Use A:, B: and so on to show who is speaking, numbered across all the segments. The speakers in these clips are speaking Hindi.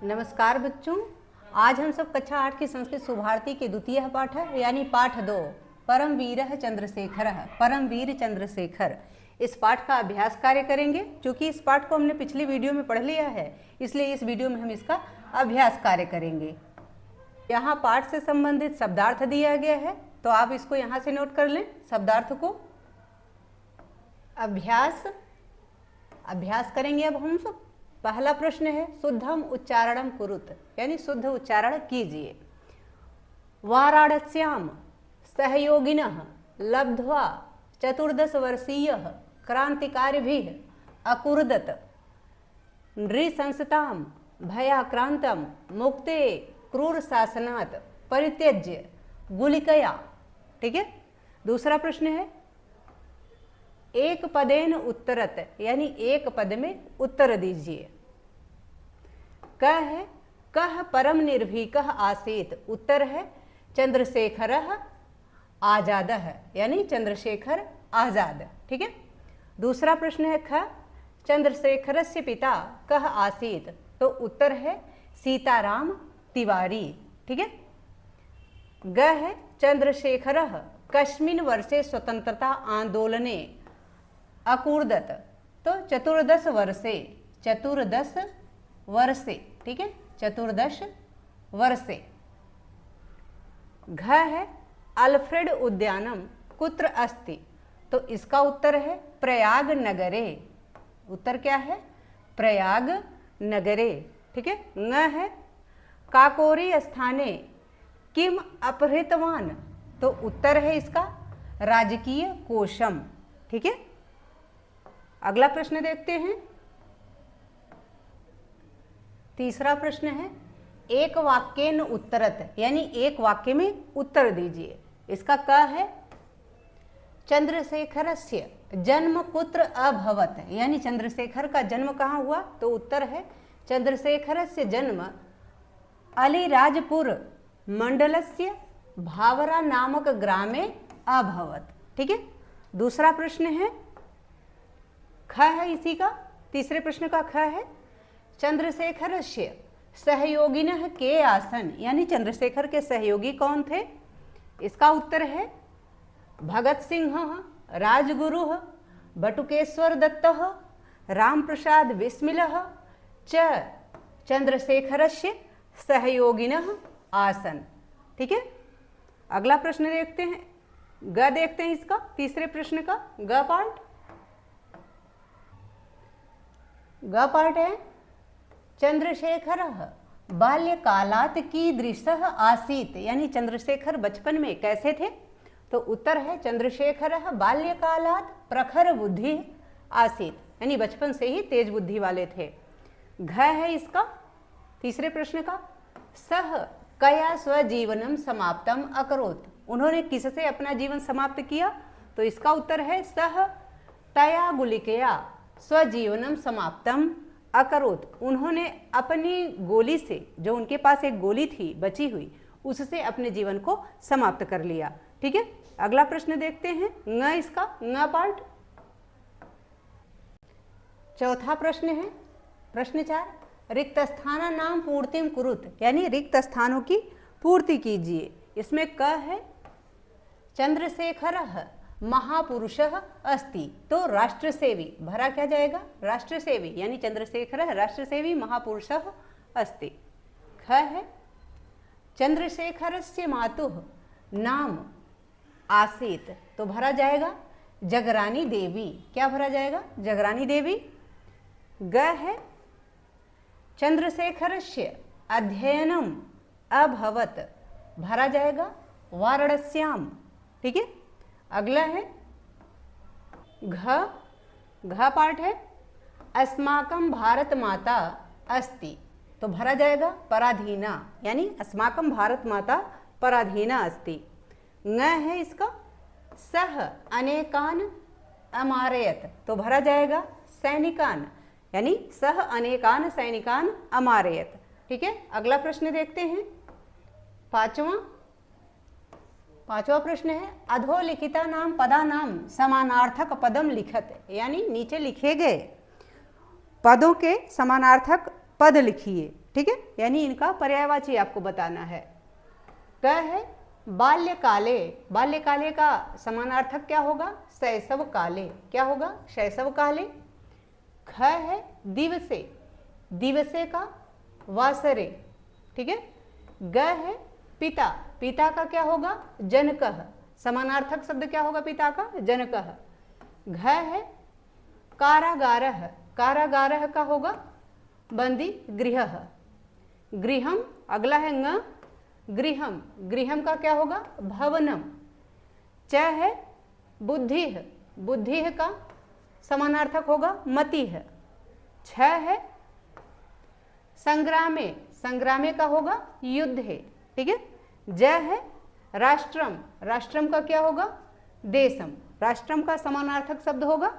A: नमस्कार बच्चों, आज हम सब कक्षा 8 की संस्कृत सुभारती के द्वितीय पाठ है यानी पाठ 2 परमवीर चंद्रशेखर इस पाठ का अभ्यास कार्य करेंगे। क्योंकि इस पाठ को हमने पिछली वीडियो में पढ़ लिया है, इसलिए इस वीडियो में हम इसका अभ्यास कार्य करेंगे। यहाँ पाठ से संबंधित शब्दार्थ दिया गया है, तो आप इसको यहाँ से नोट कर लें शब्दार्थ को। अभ्यास करेंगे अब हम सब। पहला प्रश्न है शुद्धम उच्चारणम कुरुत, यानी शुद्ध उच्चारण कीजिए। वाराणस्याम सहयोगिनः लब्ध्वा 14 वर्षीयः क्रांतिकारिभिः अकुर्दत नृशंसतां भयाक्रांतं मुक्ते क्रूर शासनात् परित्यज्य गुलिकया। ठीक है। दूसरा प्रश्न है एक पदेन उत्तरत, यानी एक पद में उत्तर दीजिए। कह है कह परम निर्भीकः आसीत, उत्तर है चंद्रशेखरः आजादः, यानी चंद्रशेखर आजाद। ठीक है। दूसरा प्रश्न है ख चंद्रशेखरस्य पिता कः आसीत, तो उत्तर है सीताराम तिवारी। ठीक है। ग है चंद्रशेखरः कस्मिन् वर्षे स्वतंत्रता आंदोलने अकुर्दत, तो 14 वर्षे। ठीक है, 14 वर्षे। घ है अल्फ्रेड उद्यानम कुत्र अस्ति, तो इसका उत्तर है प्रयाग नगरे। उत्तर क्या है? प्रयाग नगरे। ठीक है। न है काकोरी स्थाने किम अपहृतवान, तो उत्तर है इसका राजकीय कोशम। ठीक है। अगला प्रश्न देखते हैं। तीसरा प्रश्न है एक वाक्येन उत्तरत, यानी एक वाक्य में उत्तर दीजिए। इसका क है चंद्रशेखरस्य जन्म कुत्र अभवत, यानी चंद्रशेखर का जन्म कहाँ हुआ, तो उत्तर है चंद्रशेखरस्य जन्म अलीराजपुर मंडलस्य भावरा नामक ग्रामे अभवत। ठीक है। दूसरा प्रश्न है ख है इसी का, तीसरे प्रश्न का ख है चंद्रशेखरस्य सहयोगिनः के आसन, यानी चंद्रशेखर के सहयोगी कौन थे। इसका उत्तर है भगत सिंह, राजगुरुः, बटुकेश्वर दत्तः, राम प्रसाद बिस्मिलः च चंद्रशेखरस्य सहयोगिनः आसन। ठीक है। अगला प्रश्न देखते हैं। ग देखते हैं इसका, तीसरे प्रश्न का ग पार्ट है चंद्रशेखरः बाल्यकालात् कीदृशः आसीत्, यानी चंद्रशेखर बचपन में कैसे थे, तो उत्तर है चंद्रशेखरः बाल्यकालात् प्रखर बुद्धि आसीत्, यानी बचपन से ही तेज बुद्धि वाले थे। घ है इसका, तीसरे प्रश्न का सह कया स्वजीवनम समाप्तम अकरोत्, उन्होंने किससे अपना जीवन समाप्त किया, तो इसका उत्तर है सह तया गुलिकया स्वजीवनम समाप्तम अकरोत्, उन्होंने अपनी गोली से, जो उनके पास एक गोली थी बची हुई, उससे अपने जीवन को समाप्त कर लिया। ठीक है। अगला प्रश्न देखते हैं। न इसका न पार्ट। चौथा प्रश्न है प्रश्न 4 रिक्त स्थान नाम पूर्तिम कुरुत, यानी रिक्त स्थानों की पूर्ति कीजिए। इसमें क है चंद्रशेखरः महापुरुषः अस्ति, तो राष्ट्रसेवी, भरा क्या जाएगा राष्ट्रसेवी, यानी चंद्रशेखरः राष्ट्रसेवी महापुरुषः अस्ति। ख है चंद्रशेखरस्य मातुः नाम आसीत, तो भरा जाएगा जगरानी देवी। क्या भरा जाएगा? जगरानी देवी। ग है चंद्रशेखरस्य अध्ययनम अभवत, भरा जाएगा वाराणस्याम। ठीक है। अगला है घ पार्ट है अस्माकं भारत माता अस्ति, तो भरा जाएगा पराधीना, यानी अस्माकं भारत माता पराधीना अस्ति। न है इसका सह अनेकान अमारयत, तो भरा जाएगा सैनिकान, यानी सह अनेकान सैनिकान अमारयत। ठीक है। अगला प्रश्न देखते हैं। पांचवा प्रश्न है अधोलिखिता नाम पदा नाम समानार्थक पदम लिखत, यानी नीचे लिखे गए पदों के समानार्थक पद लिखिए। ठीक है, यानी इनका पर्यायवाची आपको बताना है। क है बाल्यकाले, बाल्यकाले का समानार्थक क्या होगा? शैशव काले। क्या होगा? शैशव काले। ख है दिवसे, दिवसे का वासरे। ठीक है। ग है पिता, पिता का क्या होगा? जनकः, समानार्थक शब्द क्या होगा पिता का? जनकः। घ है कारागारः, कारागारः का होगा बंदी गृहः। गृहम, अगला है ङ, गृहम, गृहम का क्या होगा? भवनम। च है बुद्धिः, बुद्धिः का समानार्थक होगा मतिः। छ है संग्रामे, संग्रामे का होगा युद्धे। ठीक है। ज है राष्ट्रम, राष्ट्रम का क्या होगा? देशम, राष्ट्रम का समानार्थक शब्द होगा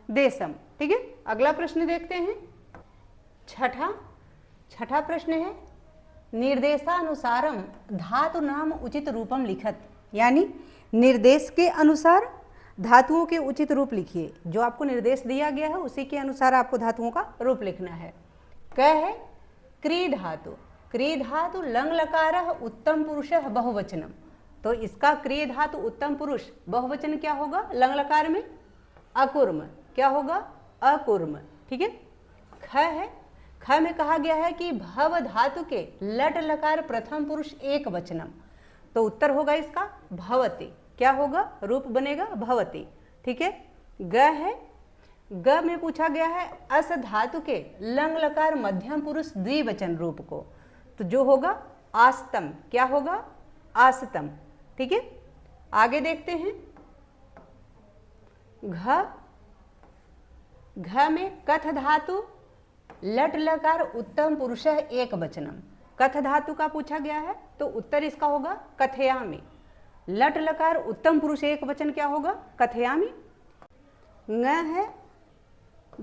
A: देशम। ठीक है। अगला प्रश्न देखते हैं, छठा प्रश्न है निर्देशानुसारम धातु नाम उचित रूपम लिखत, यानी निर्देश के अनुसार धातुओं के उचित रूप लिखिए। जो आपको निर्देश दिया गया है उसी के अनुसार आपको धातुओं का रूप लिखना है। क है क्री धातु, क्री धातु लंग लकारः उत्तम पुरुषः बहुवचनम, तो इसका क्रिय धातु उत्तम पुरुष बहुवचन क्या होगा? लंग लकार में अकुर्म, क्या होगा? अकुर्म। ठीक है। ख है, ख में कहा गया है कि भव धातु के लट लकार प्रथम पुरुष एक वचनम, तो उत्तर होगा इसका भवति। क्या होगा? रूप बनेगा भवति। ठीक है। ग है, ग में पूछा गया है अस धातु के लंग लकार मध्यम पुरुष द्विवचन रूप को, तो जो होगा आस्तम। क्या होगा? आस्तम। ठीक है। आगे देखते हैं, घ, घ में कथ धातु लट लकार उत्तम पुरुष एक वचनम, कथ धातु का पूछा गया है तो उत्तर इसका होगा कथयामि। लट लकार उत्तम पुरुष एक वचन क्या होगा? कथयामि। ङ है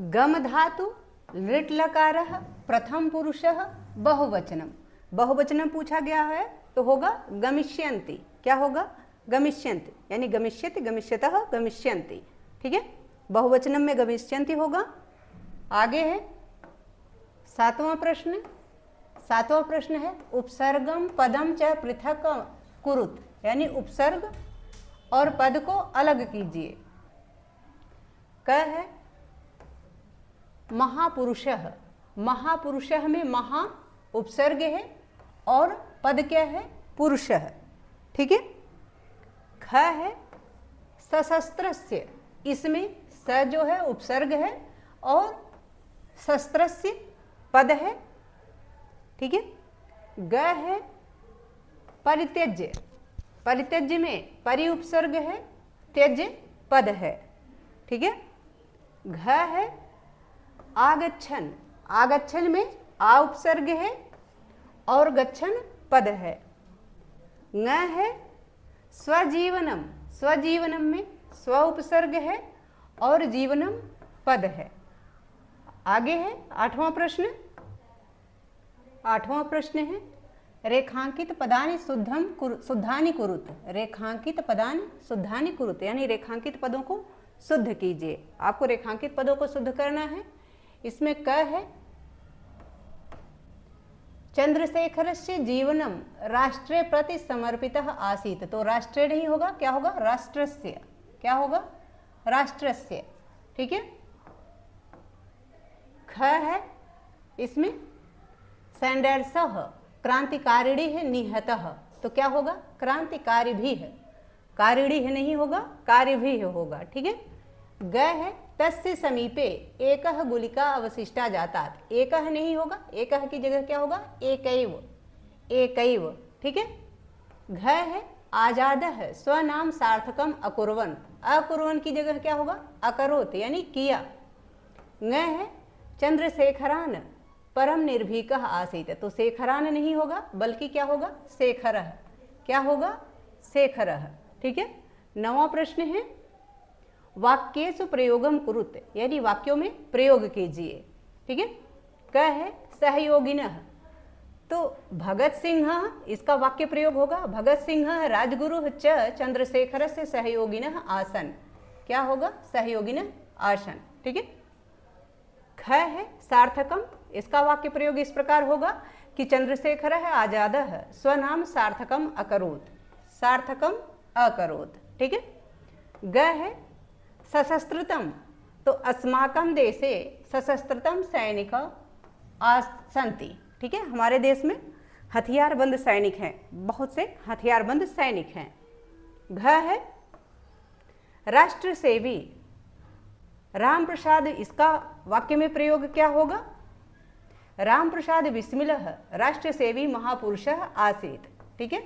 A: गम धातु लृट लकारः प्रथम पुरुषः बहुवचनम, बहुवचनम पूछा गया है तो होगा गमिष्यन्ति। क्या होगा? गमिष्यन्ति, यानी गमिष्यति, गमिष्यतः, गमिष्यन्ति। ठीक है। बहुवचनम में गमिष्यन्ति होगा। आगे है सातवां प्रश्न, सातवां प्रश्न है उपसर्गम पदम च पृथक कुरुत, यानी उपसर्ग और पद को अलग कीजिए। क है महापुरुषः, महापुरुषः में महा उपसर्ग है और पद क्या है? पुरुषः। ठीक है। ख है सशस्त्रस्य, इसमें स जो है उपसर्ग है और शस्त्रस्य पद है। ठीक है। ग है परित्यज्य, परित्यज्य में परि उपसर्ग है, त्यज्य पद है। ठीक है। घ है आगच्छन, आगच्छन में आ उपसर्ग है और गच्छन पद है। ङ है स्वजीवनम, स्वजीवनम में स्व उपसर्ग है और जीवनम पद है। आगे है आठवां प्रश्न, आठवां प्रश्न है रेखांकित पदानि शुद्धानि कुरुत, रेखांकित पदानि शुद्धानि कुरुत, यानी रेखांकित पदों को शुद्ध कीजिए। आपको रेखांकित पदों को शुद्ध करना है। इसमें क है चंद्रशेखरस्य जीवनम राष्ट्रे प्रति समर्पितः आसीत्, तो राष्ट्रे नहीं होगा, क्या होगा? राष्ट्रस्य। क्या होगा? राष्ट्रस्य। ठीक है। ख है, इसमें सैंडर्सः क्रांतिकारिणी है निहतः, तो क्या होगा? क्रांतिकारी भी है, कारिणी है नहीं होगा, कार्य भी होगा। ठीक है। ग है तस्य समीपे एकः गुलिका अवशिष्टा जातात, एकः नहीं होगा, एकः की जगह क्या होगा? एकैव, एकैव। ठीक है। घ है आजादः स्वनाम सार्थकम अकुर्वन्, अकुर्वन् की जगह क्या होगा? अकरोत्, यानी किया। ङ है चंद्रशेखरान परम निर्भीकः आसीत्, तो शेखरान नहीं होगा बल्कि क्या होगा? शेखरः। क्या होगा? शेखरः। ठीक है। नवां प्रश्न है वाक्येषु प्रयोगम कुरुत, यानी वाक्यों में प्रयोग कीजिए। ठीक है। क है सहयोगिनः, तो भगत सिंह, इसका वाक्य प्रयोग होगा भगत सिंह राजगुरु च चंद्रशेखरस्य सहयोगिनः आसन। क्या होगा? सहयोगिनः आसन। ठीक है। ख है सार्थकम, इसका वाक्य प्रयोग इस प्रकार होगा कि चंद्रशेखरः आजादः स्वनाम सार्थकम अकरोत्, सार्थकम अकरोत्, ठीक है। ग है सशस्त्रतम, तो अस्माकं देशे सशस्त्रतम सैनिक आसन्ति, ठीक है। हमारे देश में हथियारबंद सैनिक हैं, बहुत से हथियारबंद सैनिक हैं। घ है राष्ट्र सेवी राम प्रसाद, इसका वाक्य में प्रयोग क्या होगा? राम प्रसाद बिस्मिलः राष्ट्र सेवी महापुरुषः आसीत्, ठीक है,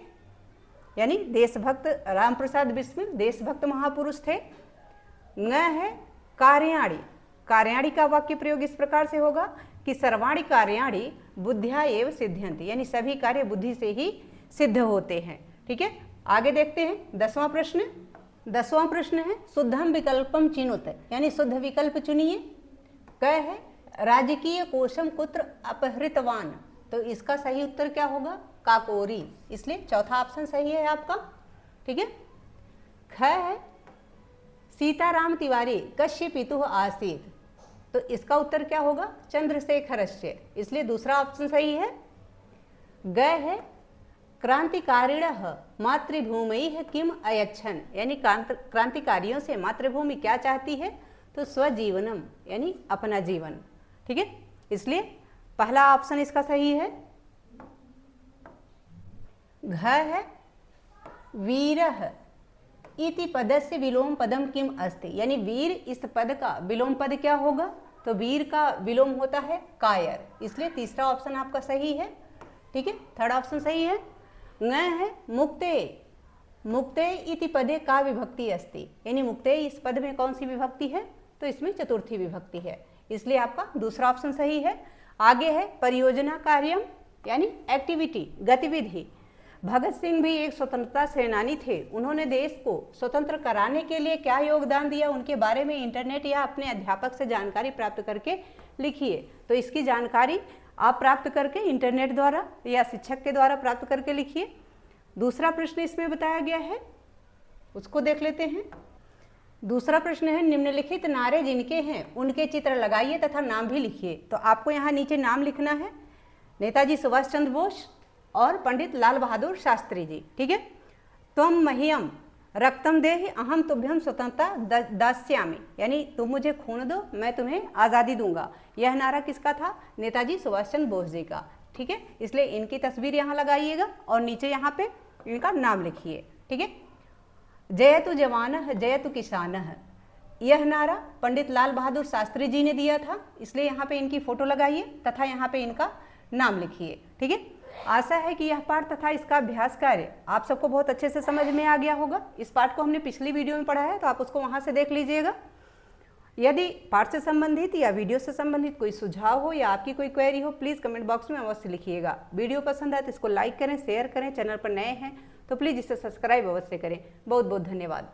A: यानी देशभक्त राम प्रसाद बिस्मिल देशभक्त महापुरुष थे। न है कार्याणि, कार्याणि का वाक्य प्रयोग इस प्रकार से होगा कि सर्वाणि कार्याणि बुद्धिया एव सिद्ध्यन्ति, यानी सभी कार्य बुद्धि से ही सिद्ध होते हैं, ठीक है। आगे देखते हैं 10वां प्रश्न। 10वां प्रश्न है शुद्धम विकल्पम चिनुत, यानी शुद्ध विकल्प चुनिए। क है राजकीय कोशम कुत्र अपहृतवान, तो इसका सही उत्तर क्या होगा? काकोरी, इसलिए चौथा ऑप्शन सही है आपका, ठीक है। ख है सीताराम तिवारी कस्य पितुः आसीत्, तो इसका उत्तर क्या होगा? चंद्रशेखरस्य, इसलिए दूसरा ऑप्शन सही है। ग है क्रांतिकारिणः मातृभूमैः किम अयच्छन्, यानी क्रांतिकारियों से मातृभूमि क्या चाहती है? तो स्वजीवनम, यानी अपना जीवन, ठीक है, इसलिए पहला ऑप्शन इसका सही है। घ है वीरः इति पदस्य विलोम पदम किम अस्ति, यानी वीर इस पद का विलोम पद क्या होगा? तो वीर का विलोम होता है कायर, इसलिए तीसरा ऑप्शन आपका सही है, ठीक है, थर्ड ऑप्शन सही है। न है मुक्ते, मुक्ते इति पदे का विभक्ति अस्ति, यानी मुक्ते इस पद में कौन सी विभक्ति है? तो इसमें चतुर्थी विभक्ति है, इसलिए आपका दूसरा ऑप्शन सही है। आगे है परियोजना कार्यम, यानी एक्टिविटी गतिविधि। भगत सिंह भी एक स्वतंत्रता सेनानी थे, उन्होंने देश को स्वतंत्र कराने के लिए क्या योगदान दिया, उनके बारे में इंटरनेट या अपने अध्यापक से जानकारी प्राप्त करके लिखिए। तो इसकी जानकारी आप प्राप्त करके इंटरनेट द्वारा या शिक्षक के द्वारा प्राप्त करके लिखिए। दूसरा प्रश्न इसमें बताया गया है, उसको देख लेते हैं। दूसरा प्रश्न है निम्नलिखित नारे जिनके हैं उनके चित्र लगाइए तथा नाम भी लिखिए। तो आपको यहाँ नीचे नाम लिखना है, नेताजी सुभाष चंद्र बोस और पंडित लाल बहादुर शास्त्री जी, ठीक है। त्वं मह्यम रक्तम देहि अहम तुभ्यम स्वतंत्रता दास्यामि, यानी तुम मुझे खून दो मैं तुम्हें आज़ादी दूंगा। यह नारा किसका था? नेताजी सुभाष चंद्र बोस जी का, ठीक है, इसलिए इनकी तस्वीर यहाँ लगाइएगा और नीचे यहाँ पे इनका नाम लिखिए, ठीक है। जयतु जवानः जयतु किसानः, यह नारा पंडित लाल बहादुर शास्त्री जी ने दिया था, इसलिए यहाँ पे इनकी फोटो लगाइए तथा यहाँ पे इनका नाम लिखिए, ठीक है। आशा है कि यह पाठ तथा इसका अभ्यास कार्य आप सबको बहुत अच्छे से समझ में आ गया होगा। इस पाठ को हमने पिछली वीडियो में पढ़ा है, तो आप उसको वहाँ से देख लीजिएगा। यदि पाठ से संबंधित या वीडियो से संबंधित कोई सुझाव हो या आपकी कोई क्वेरी हो, प्लीज़ कमेंट बॉक्स में अवश्य लिखिएगा। वीडियो पसंद आए तो इसको लाइक करें, शेयर करें, चैनल पर नए हैं तो प्लीज़ इसे सब्सक्राइब अवश्य करें। बहुत बहुत धन्यवाद।